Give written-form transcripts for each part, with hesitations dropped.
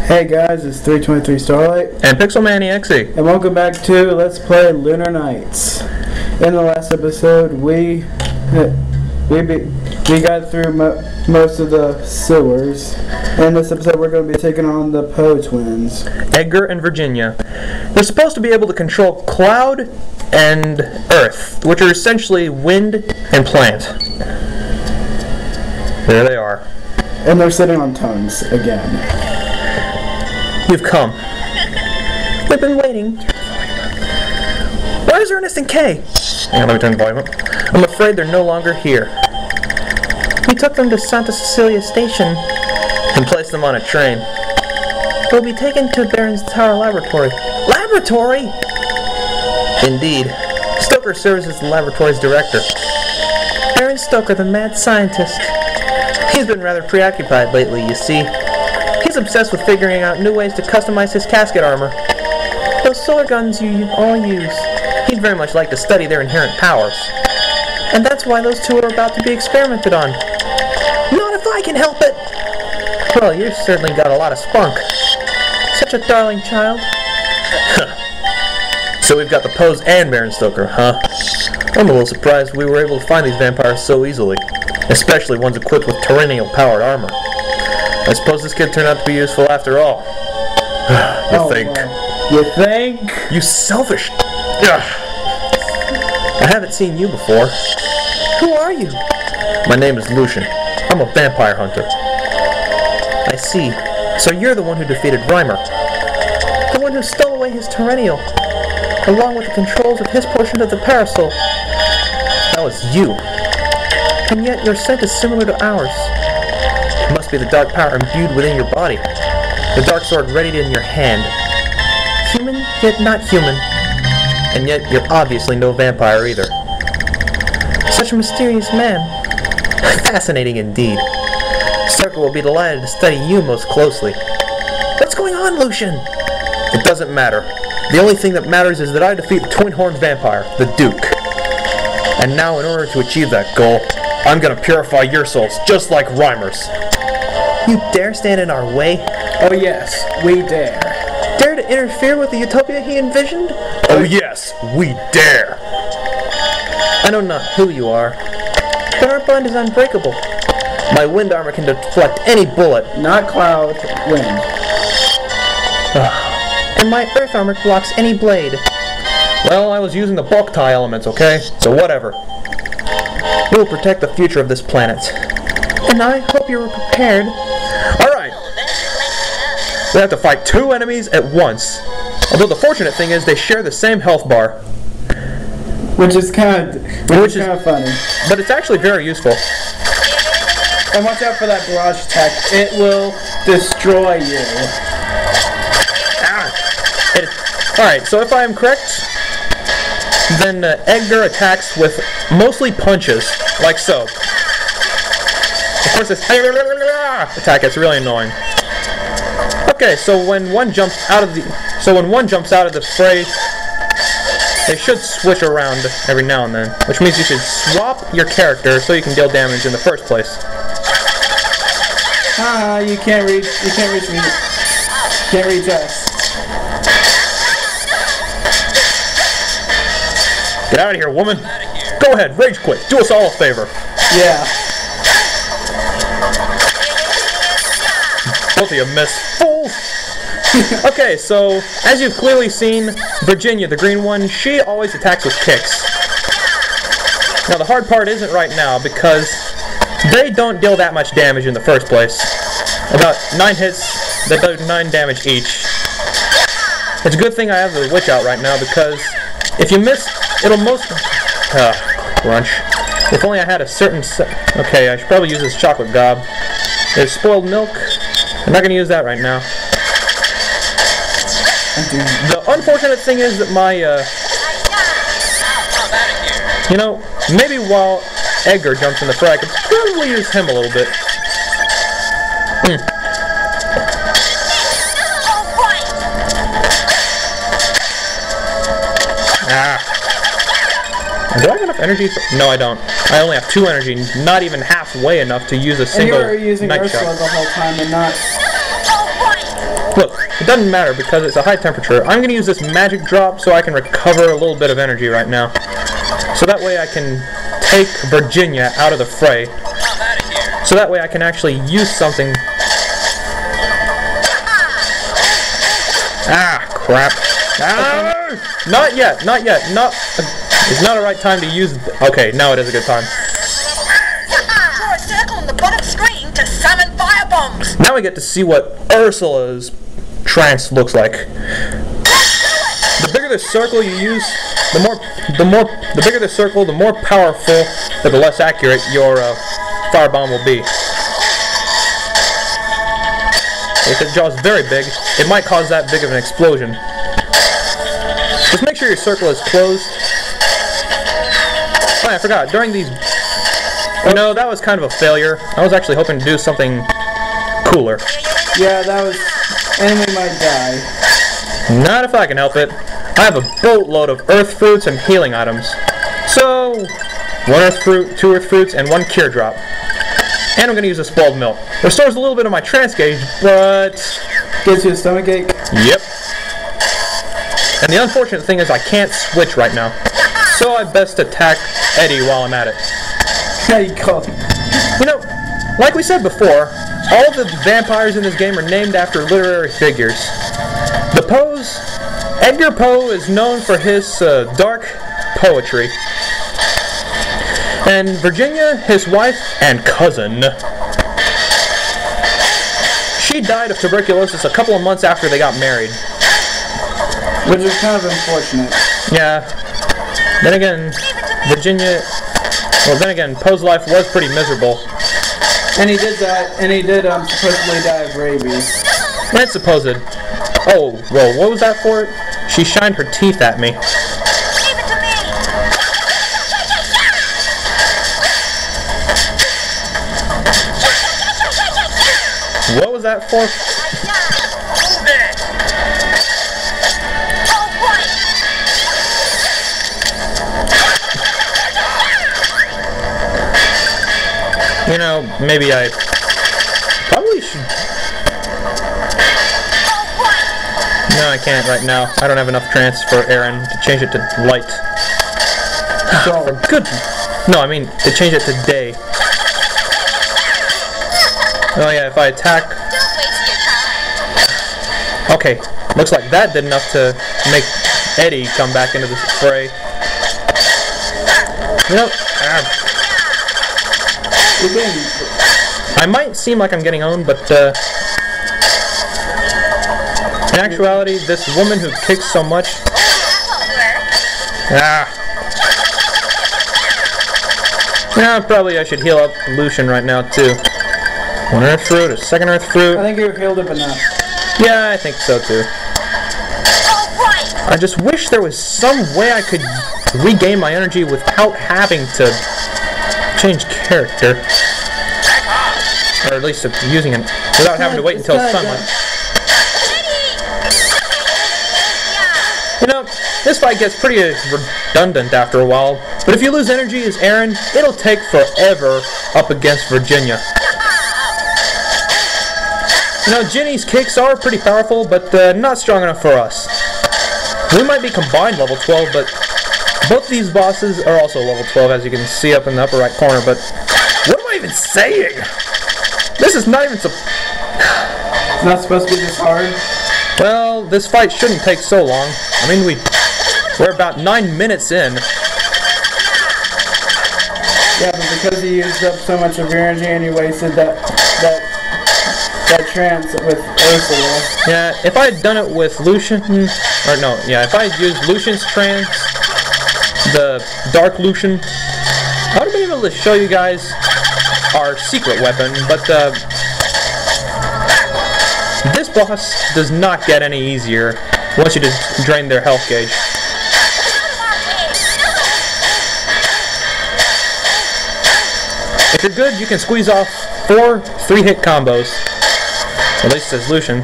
Hey guys, it's 323 Starlight And Pixel Maniaxy. and welcome back to Let's Play Lunar Nights. In the last episode, we got through most of the sewers. In this episode, we're going to be taking on the Poe twins. Edgar and Virginia. They're supposed to be able to control cloud and earth, which are essentially wind and plant. There they are. And they're sitting on tongues again. You've come. We've been waiting. Where's Ernest and Kay? Hang on, let me turn the volume up. I'm afraid they're no longer here. We took them to Santa Cecilia Station and placed them on a train. They'll be taken to Baron's Tower Laboratory. Laboratory? Indeed. Stoker serves as the laboratory's director. Baron Stoker, the mad scientist. He's been rather preoccupied lately, you see. He's obsessed with figuring out new ways to customize his casket armor. Those solar guns you all use, he'd very much like to study their inherent powers. And that's why those two are about to be experimented on. Not if I can help it! Well, you've certainly got a lot of spunk. Such a darling child. So we've got the Poes and Baron Stoker, huh? I'm a little surprised we were able to find these vampires so easily. Especially ones equipped with tyrannical-powered armor. I suppose this kid turned out to be useful after all. You think? Wow. You think? You selfish... Ugh. I haven't seen you before. Who are you? My name is Lucian. I'm a vampire hunter. I see. So you're the one who defeated Reimer. The one who stole away his Tyrannial, along with the controls of his portion of the Parasol. That was you. And yet your scent is similar to ours. It must be the dark power imbued within your body. The dark sword readied in your hand. Human, yet not human. And yet you're obviously no vampire either. Such a mysterious man. Fascinating indeed. Stoker will be delighted to study you most closely. What's going on, Lucian? It doesn't matter. The only thing that matters is that I defeat the twin-horned vampire, the Duke. And now in order to achieve that goal, I'm gonna purify your souls, just like Reimer's. You dare stand in our way? Oh yes, we dare. Dare to interfere with the utopia he envisioned? Oh yes, we dare! I know not who you are, but our bond is unbreakable. My wind armor can deflect any bullet. Not cloud, wind. And my earth armor blocks any blade. Well, I was using the bulk tie elements, okay? So whatever. We will protect the future of this planet. And I hope you were prepared. Alright! We have to fight two enemies at once. Although the fortunate thing is they share the same health bar. Which is kind of funny. But it's actually very useful. And watch out for that barrage attack. It will destroy you. Alright, so if I am correct, then Edgar attacks with mostly punches, like so. Of course this attack gets really annoying. Okay, so when one jumps out of the fray, they should switch around every now and then, which means you should swap your character so you can deal damage in the first place. You can't reach me. Can't reach us. Get out of here, woman! Go ahead, rage quit. Do us all a favor. Yeah. Both of you miss. Fools! Okay, so, as you've clearly seen, Virginia, the green one, she always attacks with kicks. Now, the hard part isn't right now, because they don't deal that much damage in the first place. About 9 hits, they do 9 damage each. It's a good thing I have the witch out right now, because if you miss, it'll crunch. If only I had a certain okay, I should probably use this chocolate gob. There's spoiled milk. I'm not going to use that right now. The unfortunate thing is that my, you know, maybe while Edgar jumps in the fray, I could probably use him a little bit. Do I have enough energy for... No, I don't. I only have 2 energy, not even halfway enough to use a single night shot. And you were using Ursula the whole time and not Look, it doesn't matter because it's a high temperature. I'm going to use this magic drop so I can recover a little bit of energy right now. So that way I can take Virginia out of the fray. So that way I can actually use something. Ah, crap. Ah, not yet, not yet. It's not the right time to use. Okay, now it is a good time. Draw a circle on the bottom screen to summon fire bombs. Now we get to see what Ursula's trance looks like. The bigger the circle you use, the bigger the circle, the more powerful, but the less accurate your firebomb will be. If it draws very big, it might cause that big of an explosion. Just make sure your circle is closed. Oh, I forgot. During these... No, that was kind of a failure. I was actually hoping to do something cooler. Yeah, that was... Enemy might die. Not if I can help it. I have a boatload of earth fruits and healing items. So, 1 earth fruit, 2 earth fruits, and 1 cure drop. And I'm going to use a spoiled milk. Restores a little bit of my trance gauge, but... Gives you a stomachache? Yep. And the unfortunate thing is I can't switch right now. So I best attack Eddie while I'm at it. How you call him? You know, like we said before, all the vampires in this game are named after literary figures. The Poes... Edgar Poe is known for his dark poetry. And Virginia, his wife and cousin. She died of tuberculosis a couple of months after they got married. Which is kind of unfortunate. Yeah. Then again, Virginia... Well, then again, Poe's life was pretty miserable. And he did that, and he did supposedly die of rabies. That's supposed. Oh, well, what was that for? She shined her teeth at me. Leave it to me. What was that for? You know, maybe I probably should. No, I can't right now. I don't have enough trance for Aaron to change it to light. For good. No, I mean to change it to day. Oh yeah, if I attack. Okay, looks like that did enough to make Eddie come back into the fray. You know, I might seem like I'm getting owned, but in actuality, this woman who kicks so much. Yeah, probably I should heal up Lucian right now too. 1 earth fruit, a 2nd earth fruit. I think you're healed up enough. Yeah, I think so too. I just wish there was some way I could regain my energy without having to change character. Or at least using it without having to wait until sunlight. You know, this fight gets pretty redundant after a while, but if you lose energy as Aaron, it'll take forever up against Virginia. You know, Ginny's kicks are pretty powerful, but not strong enough for us. We might be combined level 12, but both these bosses are also level 12, as you can see up in the upper right corner, but what am I even saying? This is not even It's not supposed to be this hard. Well, this fight shouldn't take so long. I mean, we're about 9 minutes in. Yeah, but because you used up so much of your energy and you wasted that trance with Ursula. Yeah, if I had done it with Lucian, or no, yeah, if I had used Lucian's trance, the Dark Lucian, I would have been able to show you guys our secret weapon, but this boss does not get any easier once you just drain their health gauge. If you're good, you can squeeze off 4 3-hit combos. At least as Lucian. You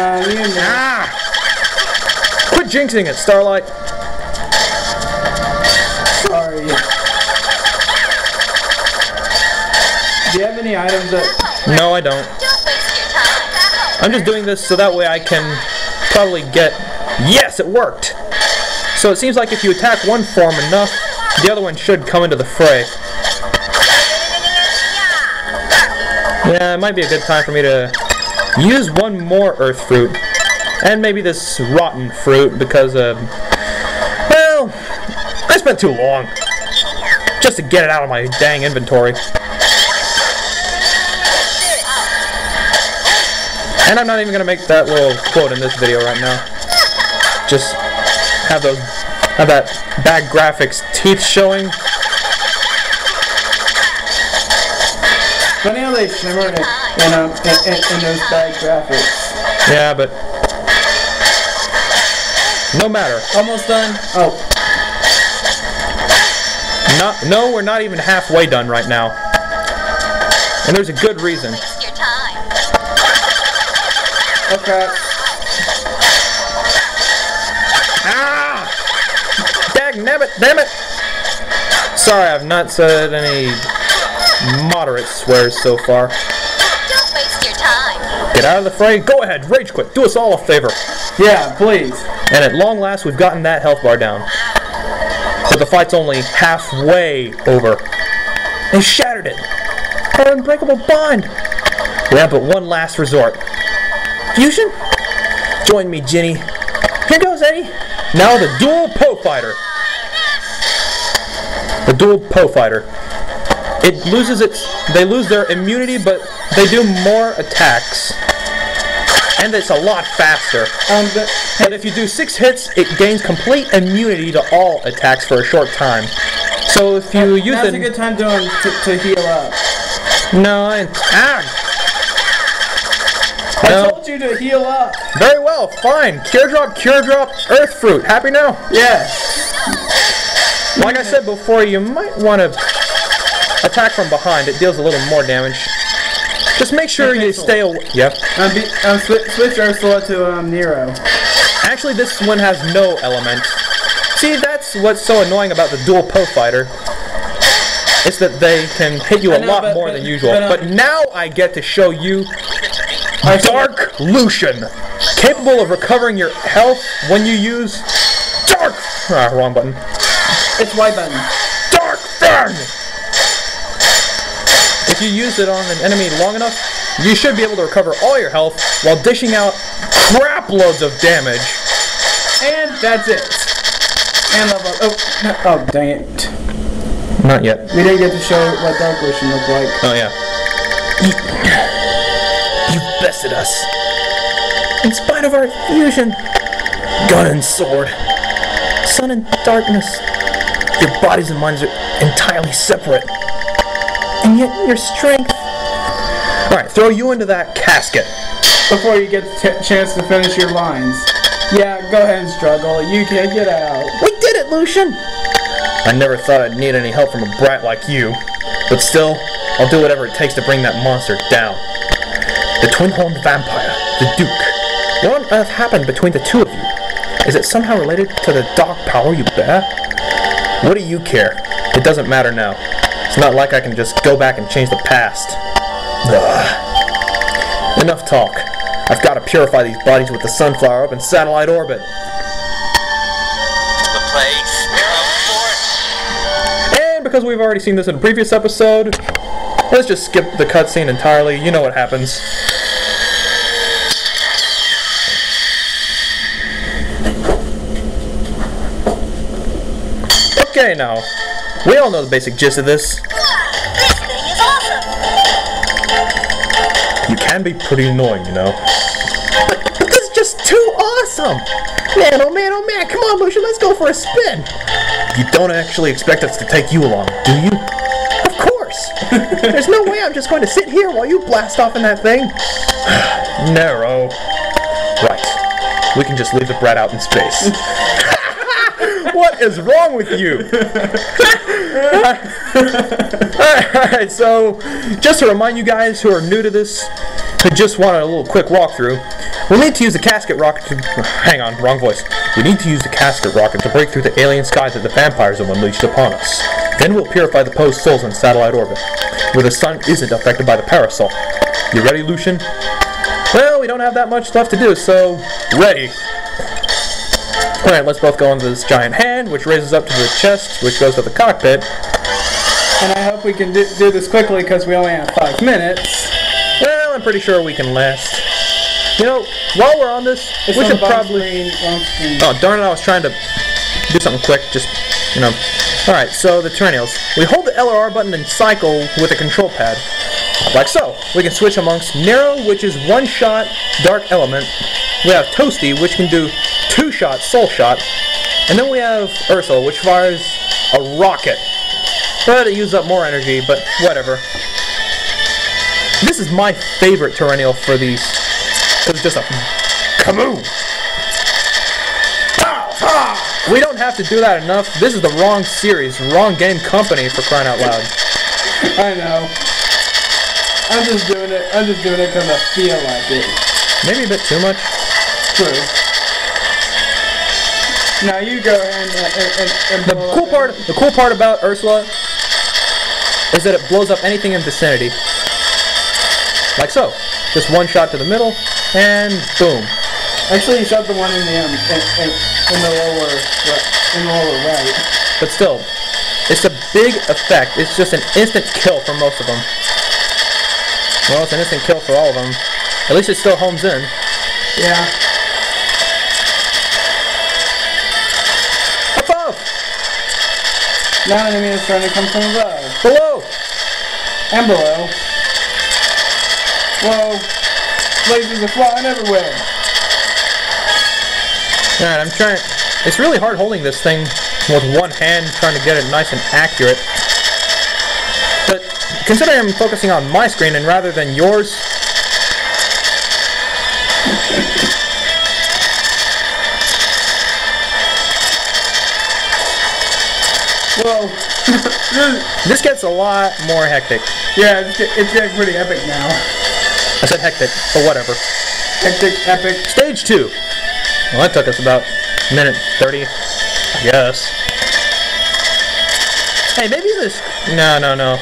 know. Ah! Quit jinxing it, Starlight. Sorry. Do you have any items that... No, I don't. I'm just doing this so that way I can probably get... Yes, it worked! So it seems like if you attack one form enough, the other one should come into the fray. Yeah, it might be a good time for me to use one more earth fruit. And maybe this rotten fruit because, well, I spent too long just to get it out of my dang inventory. And I'm not even going to make that little quote in this video right now. Just have that bad graphics, teeth showing. Funny how they shimmer in those bad graphics. Yeah, but no matter. Almost done? Oh. No, we're not even halfway done right now. And there's a good reason. Okay. Ah! Dagnabbit, damn it! Sorry, I've not said any moderate swears so far. Don't waste your time. Get out of the fray. Go ahead, rage quit. Do us all a favor. Yeah, please. And at long last, we've gotten that health bar down. But the fight's only halfway over. They shattered it. Our unbreakable bond. We have but one last resort. Fusion? Join me, Ginny. Here goes, Eddie. Now the dual Poe fighter. The dual Poe fighter. It loses they lose their immunity, but they do more attacks. And it's a lot faster. But if you do 6 hits, it gains complete immunity to all attacks for a short time. So if you use it... Now's a good time to heal up. No, I told you to heal up. Very well, fine. Cure drop, earth fruit. Happy now? Yeah. Like I said before, you might want to attack from behind. It deals a little more damage. Just make sure you stay away. Yep. Switch Ursula to Nero. Actually, this one has no element. See, that's what's so annoying about the dual Poe fighter. It's that they can hit you a lot more than usual. But now I get to show you Dark Lucian, capable of recovering your health when you use Dark... wrong button. It's Y button. Dark Fang! If you use it on an enemy long enough, you should be able to recover all your health while dishing out crap loads of damage. And that's it. And level up. Oh, dang it. Not yet. We didn't get to show what Dark Lucian looked like. Oh, yeah. You bested us. In spite of our fusion. Gun and sword. Sun and darkness. Your bodies and minds are entirely separate. And yet your strength... Alright, throw you into that casket. Before you get the chance to finish your lines. Yeah, go ahead and struggle. You can't get out. We did it, Lucian! I never thought I'd need any help from a brat like you. But still, I'll do whatever it takes to bring that monster down. The twin-horned vampire, the Duke. What on earth happened between the two of you? Is it somehow related to the dark power you bear? What do you care? It doesn't matter now. It's not like I can just go back and change the past. Ugh. Enough talk. I've got to purify these bodies with the sunflower up in satellite orbit. The place of force. And because we've already seen this in a previous episode, let's just skip the cutscene entirely. You know what happens. Okay, now, we all know the basic gist of this. This thing is awesome. You can be pretty annoying, you know. But this is just too awesome! Man, oh man, come on, Lucian, let's go for a spin! You don't actually expect us to take you along, do you? Of course! There's no way I'm just going to sit here while you blast off in that thing. Narrow. Right. We can just leave the brat out in space. What is wrong with you? Alright, so just to remind you guys who are new to this, who just want a little quick walkthrough, we'll need to use the casket rocket to... Hang on, wrong voice. We need to use the casket rocket to break through the alien skies that the vampires have unleashed upon us. Then we'll purify the Poes' souls in satellite orbit, where the sun isn't affected by the parasol. You ready, Lucian? Well, we don't have that much left to do, so ready. Alright, let's both go into this giant hand, which raises up to the chest, which goes to the cockpit. And I hope we can do this quickly because we only have 5 minutes. Well, I'm pretty sure we can last. You know, while we're on this, we should probably... Oh, darn it, I was trying to do something quick, just, you know. Alright, so the terminals. We hold the L or R button and cycle with the control pad. Like so. We can switch amongst Nero, which is one-shot dark element. We have Toasty, which can do 2-shot soul shot. And then we have Ursula, which fires a rocket. But it uses up more energy, but whatever. This is my favorite Tyrannial for these. It's just a kaboom! We don't have to do that enough. This is the wrong series, wrong game company, for crying out loud. I know. I'm just doing it because I feel like it. Maybe a bit too much. True. Now you go ahead and the cool part about Ursula is that it blows up anything in vicinity. Like so. Just one shot to the middle, and boom. Actually, you shot the one in the lower right. But still, it's a big effect. It's just an instant kill for most of them. Well, it's an instant kill for all of them. At least it still homes in. Yeah. Above! Now an enemy is trying to come from above. Below! And below. Whoa. Lasers are flying everywhere. Alright, I'm trying... It's really hard holding this thing with one hand, trying to get it nice and accurate. But considering I'm focusing on my screen and rather than yours... Whoa. This gets a lot more hectic. Yeah, it's getting pretty epic now. I said hectic, but whatever. Hectic, epic. Stage 2. Well, that took us about a minute 30, I guess. Hey, maybe this... No.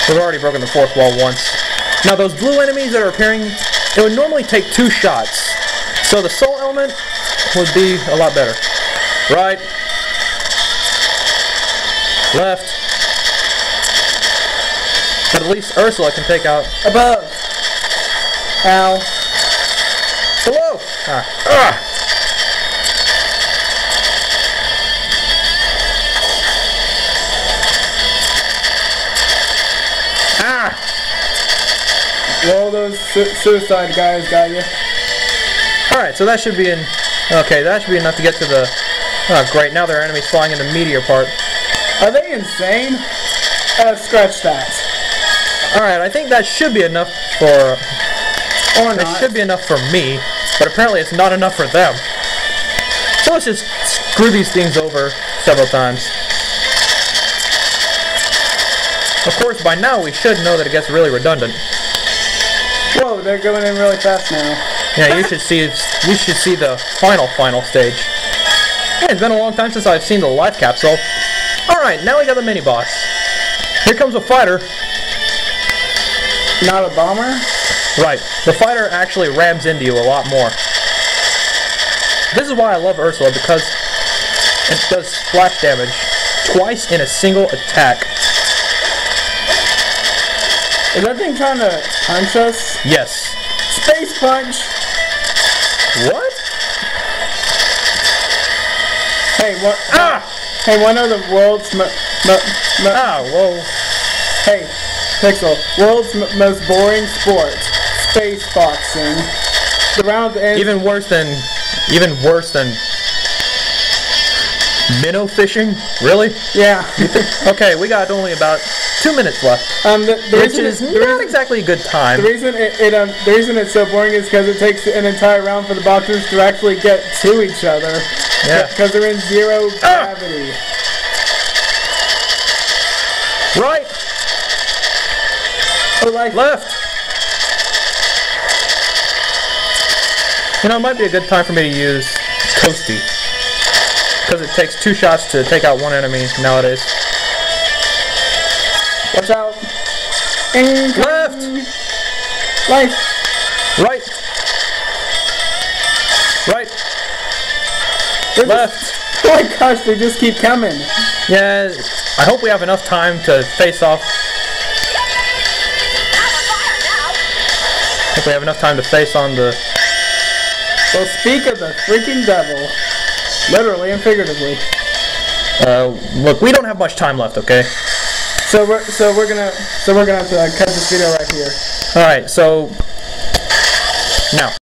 We've already broken the fourth wall once. Now, those blue enemies that are appearing, it would normally take 2 shots. So the soul element would be a lot better. Right. Left. But at least Ursula can take out... Above. Ow. Below. Well, those suicide guys got you. Alright, so that should be okay, that should be enough to get to the... Oh, great, now there are enemies flying in the meteor part. Are they insane? Scratch that. Alright, I think that should be enough for... Or not. It should be enough for me, but apparently it's not enough for them. So let's just screw these things over several times. Of course, by now we should know that it gets really redundant. Whoa, they're going in really fast now. Yeah, you should see the final stage. Yeah, it's been a long time since I've seen the life capsule. Alright, now we got the mini-boss. Here comes a fighter. Not a bomber? Right. The fighter actually rams into you a lot more. This is why I love Ursula, because it does splash damage twice in a single attack. Is that thing trying to punch us? Yes. Space punch! What? Hey, what? Hey, one of the world's whoa. Hey, Pixel. World's most boring sport. Space boxing. The round ends... Even worse than minnow fishing? Really? Yeah. Okay, we got only about 2 minutes left. Which is not exactly a good time. The reason it's so boring is because it takes an entire round for the boxers to actually get to each other. Yeah. Because they're in zero gravity. Right. Or like left. You know, it might be a good time for me to use Toasty. Because it takes 2 shots to take out one enemy nowadays. Watch out. Incoming. Left. Right. Right. Right. They're Left. Just, oh my gosh, they just keep coming. Yeah, I hope we have enough time to face off. I hope we have enough time to face on the... Well, speak of the freaking devil. Literally and figuratively. Look, we don't have much time left, okay? So we're gonna have to cut this video right here. Alright, so... Now.